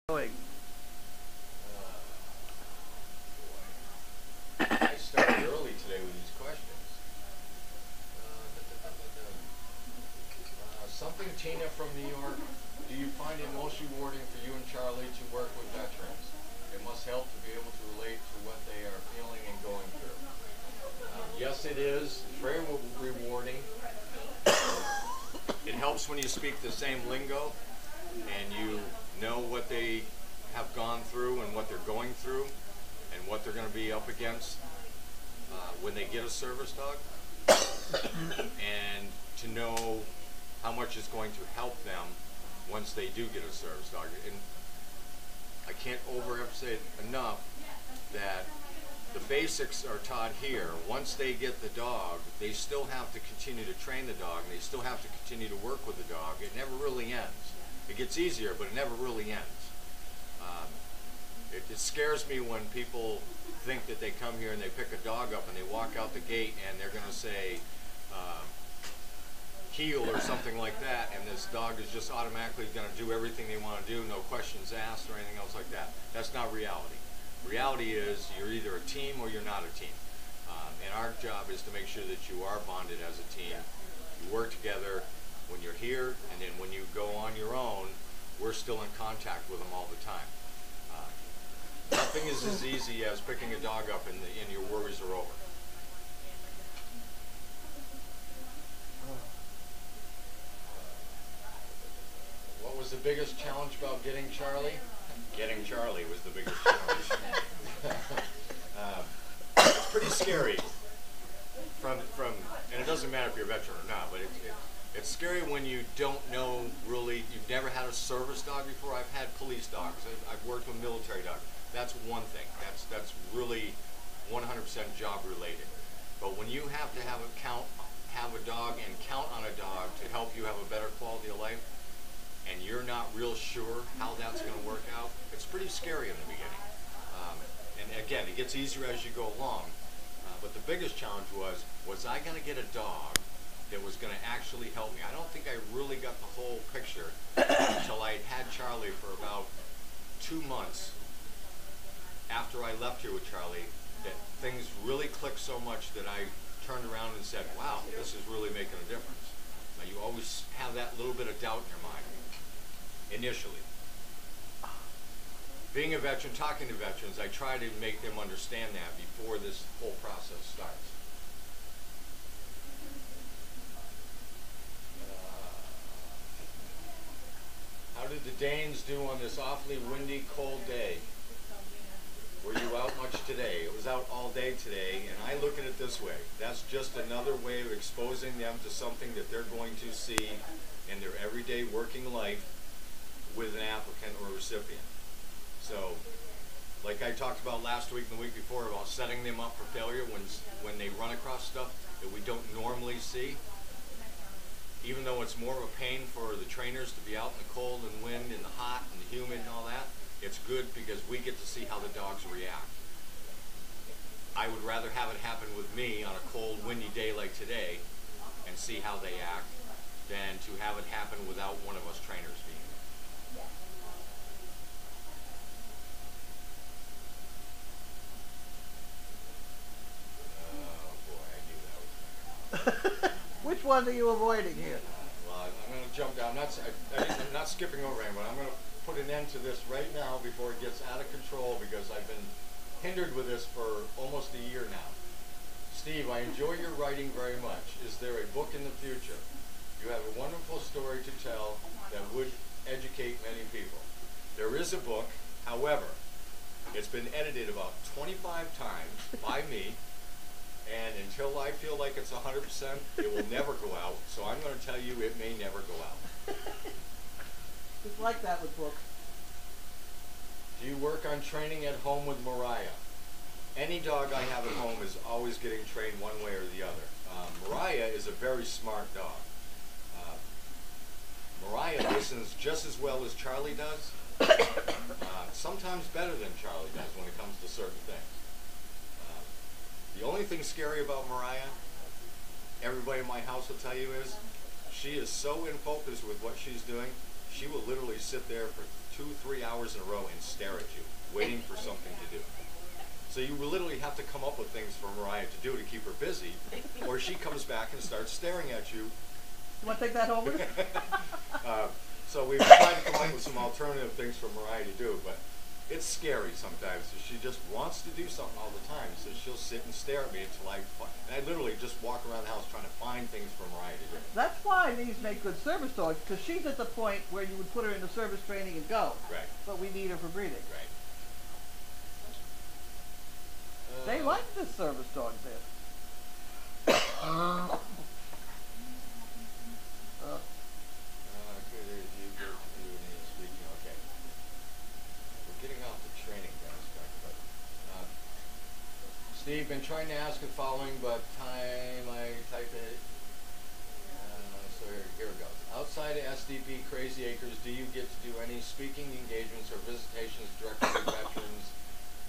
Going. I started early today with these questions. Something, Tina from New York. Do you find it most rewarding for you and Charlie to work with veterans? It must help to be able to relate to what they are feeling and going through. Yes, it is. It's very rewarding. It helps when you speak the same lingo and you know what they have gone through and what they're going through and what they're going to be up against when they get a service dog, and to know how much is going to help them once they do get a service dog. And I can't overemphasize enough that the basics are taught here. Once they get the dog, they still have to continue to train the dog, and they still have to continue to work with the dog. It never really ends. It gets easier, but it never really ends. It scares me when people think that they come here and they pick a dog up and they walk out the gate and they're going to say heel or something like that, and this dog is just automatically going to do everything they want to do, no questions asked or anything else like that. That's not reality. Reality is you're either a team or you're not a team. And our job is to make sure that you are bonded as a team. You work together when you're here, and then when you go on your own, we're still in contact with them all the time. Nothing is as easy as picking a dog up and your worries are over. What was the biggest challenge about getting Charlie? Getting Charlie was the biggest challenge. It's pretty scary. And it doesn't matter if you're a veteran or not, but it's scary when you don't know really, you've never had a service dog before. I've had police dogs. I've worked with military dogs. That's one thing. That's really 100% job related. But when you have to have a dog and count on a dog to help you have a better quality of life, and you're not real sure how that's going to work out, it's pretty scary in the beginning. And again, it gets easier as you go along. But the biggest challenge was I going to get a dog that was going to actually help me? I don't think I really got the whole picture until I had Charlie for about 2 months after I left here with Charlie, that things really clicked so much that I turned around and said, wow, this is really making a difference. Now, you always have that little bit of doubt in your mind, initially. Being a veteran, talking to veterans, I try to make them understand that before this whole process starts. How did the Danes do on this awfully windy, cold day? Were you out much today? It was out all day today, and I look at it this way. That's just another way of exposing them to something that they're going to see in their everyday working life with an applicant or recipient. So, like I talked about last week and the week before about setting them up for failure when they run across stuff that we don't normally see. Even though it's more of a pain for the trainers to be out in the cold and wind and the hot and the humid and all that, it's good because we get to see how the dogs react. I would rather have it happen with me on a cold, windy day like today and see how they act than to have it happen without one of us trainers being there. Oh boy, I knew that was going to come up. Which one are you avoiding here? Well, I'm going to jump down. I'm not skipping over anyone. I'm going to put an end to this right now before it gets out of control because I've been hindered with this for almost a year now. Steve, I enjoy your writing very much. Is there a book in the future? You have a wonderful story to tell that would educate many people. There is a book, however, it's been edited about 25 times by me, and until I feel like it's 100%, it will never go out, so I'm going to tell you it may never go out. It's like that with books. Do you work on training at home with Mariah? Any dog I have at home is always getting trained one way or the other. Mariah is a very smart dog. Mariah listens just as well as Charlie does, sometimes better than Charlie does when it comes to certain things. The only thing scary about Mariah, everybody in my house will tell you, is she is so in focus with what she's doing, she will literally sit there for 2-3 hours in a row and stare at you, waiting for something to do. So you literally have to come up with things for Mariah to do to keep her busy, or she comes back and starts staring at you. You want to take that home with you? So we've tried to come up with some alternative things for Mariah to do, but it's scary sometimes. So she just wants to do something all the time, so she'll sit and stare at me until and I literally just walk around the house trying to find things for Mariah to do. That's why these make good service dogs, because she's at the point where you would put her into service training and go. Right. But we need her for breeding. Right. They like this service dog bit. Okay. We're getting off the training aspect, but Steve, been trying to ask the following, but time I type it. So here it goes. Outside of SDP Crazy Acres, do you get to do any speaking engagements or visitations directly to veterans,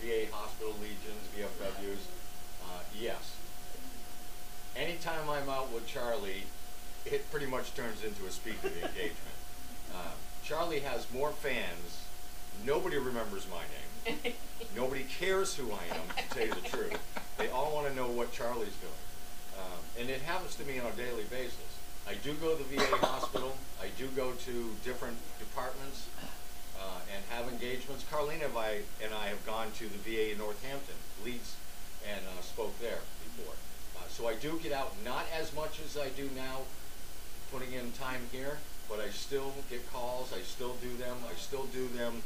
VA hospital legions, VFWs? Yes. Anytime I'm out with Charlie, it pretty much turns into a speaking engagement. Charlie has more fans. Nobody remembers my name. Nobody cares who I am, to tell you the truth. They all want to know what Charlie's doing. And it happens to me on a daily basis. I do go to the VA hospital. I do go to different departments and have engagements. Carlina and I have gone to the VA in Northampton, Leeds, and spoke there before. So I do get out, not as much as I do now, putting in time here, but I still get calls. I still do them. I still do them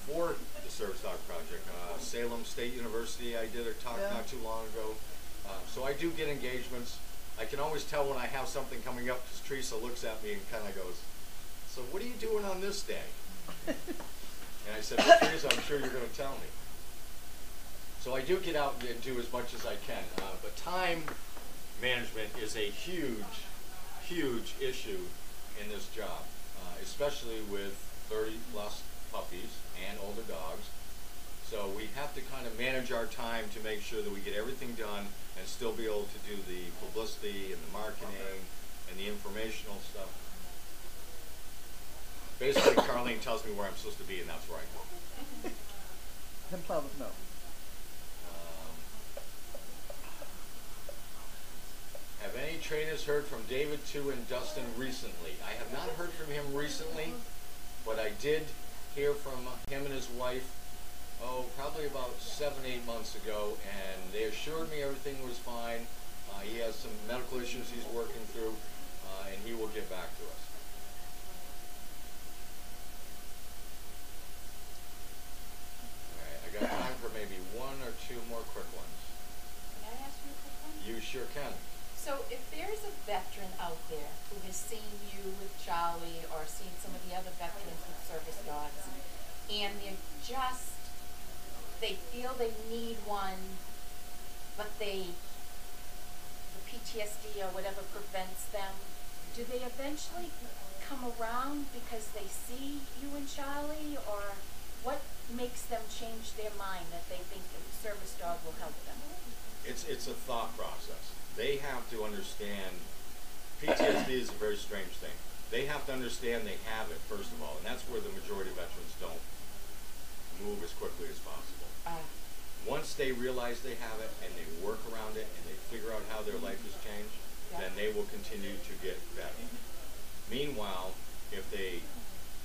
for the Service Dog Project. Salem State University, I did a talk not too long ago. So I do get engagements. I can always tell when I have something coming up because Teresa looks at me and kind of goes, "So what are you doing on this day?" And I said, "Well, Teresa, I'm sure you're going to tell me." So I do get out and do as much as I can. But time management is a huge, huge issue in this job, especially with 30-plus puppies and older dogs. So we have to kind of manage our time to make sure that we get everything done and still be able to do the publicity and the marketing and the informational stuff. Basically, Carlene tells me where I'm supposed to be, and that's where I go. Them fellas know. Have any trainers heard from David too and Dustin recently? I have not heard from him recently, but I did hear from him and his wife, probably about 7-8 months ago, and they assured me everything was fine. He has some medical issues he's working through, and he will get back to us. All right, I got time for maybe 1 or 2 more quick ones. Can I ask you a quick one? You sure can. So if there's a veteran out there who has seen you with Charlie or seen some of the other veterans with service dogs, and they feel they need one, but the PTSD or whatever prevents them, do they eventually come around because they see you and Charlie, or what makes them change their mind that they think the service dog will help them? It's a thought process. They have to understand, PTSD is a very strange thing. They have to understand they have it, first of all, and that's where the majority of veterans don't move as quickly as possible. Once they realize they have it and they work around it and they figure out how their life has changed, then they will continue to get better. Meanwhile, if they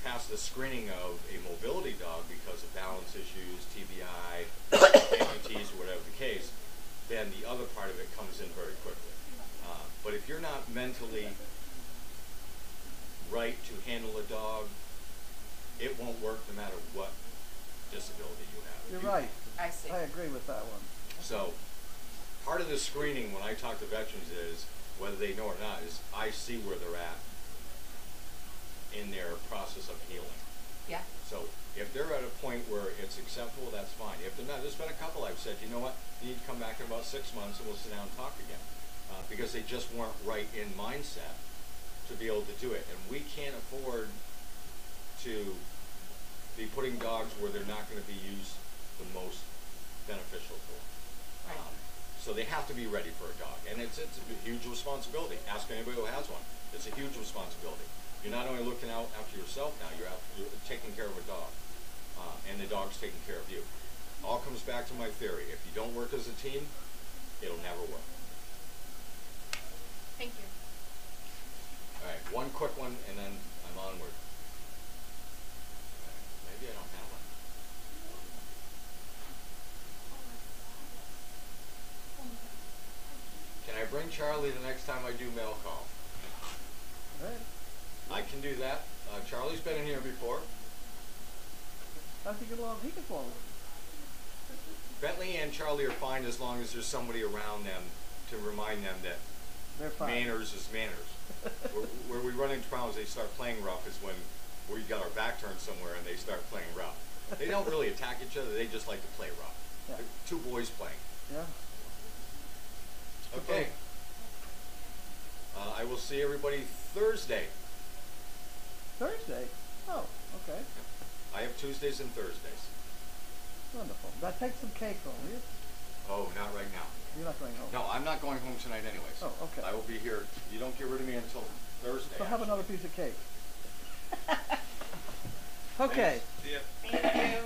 pass the screening of a mobility dog because of balance issues, TBI, amputees, or whatever the case, then the other part of it comes in very quickly. But if you're not mentally right to handle a dog, it won't work no matter what disability you have. You're right. I see. I agree with that one. So part of the screening when I talk to veterans is, whether they know or not, is I see where they're at in their process of healing. Yeah. So if they're at a point where it's acceptable, that's fine. If they're not, there's been a couple I've said, you know what, you need to come back in about 6 months and we'll sit down and talk again. Because they just weren't right in mindset to be able to do it. And we can't afford to be putting dogs where they're not going to be used the most beneficial for them. Right. So they have to be ready for a dog. And it's a huge responsibility. Ask anybody who has one. It's a huge responsibility. You're not only looking out after yourself now, you're taking care of a dog, and the dog's taking care of you. All comes back to my theory. If you don't work as a team, it'll never work. Thank you. All right, one quick one, and then I'm onward. Maybe I don't have one. Can I bring Charlie the next time I do mail call? Right. I can do that. Charlie's been in here before. How's he get along? He gets along. Bentley and Charlie are fine as long as there's somebody around them to remind them that They're fine. manners is manners. where we run into problems, they start playing rough is when we got our back turned somewhere and they start playing rough. They don't really attack each other, they just like to play rough. Yeah. They're two boys playing. Yeah. Okay. I will see everybody Thursday. Thursday? Oh, okay. I have Tuesdays and Thursdays. Wonderful. Now take some cake home, will you? Oh, not right now. You're not going home. No, I'm not going home tonight anyways. Oh, okay. I will be here. You don't get rid of me until Thursday. So have actually. another piece of cake. Okay. Thanks. See ya. Thank you.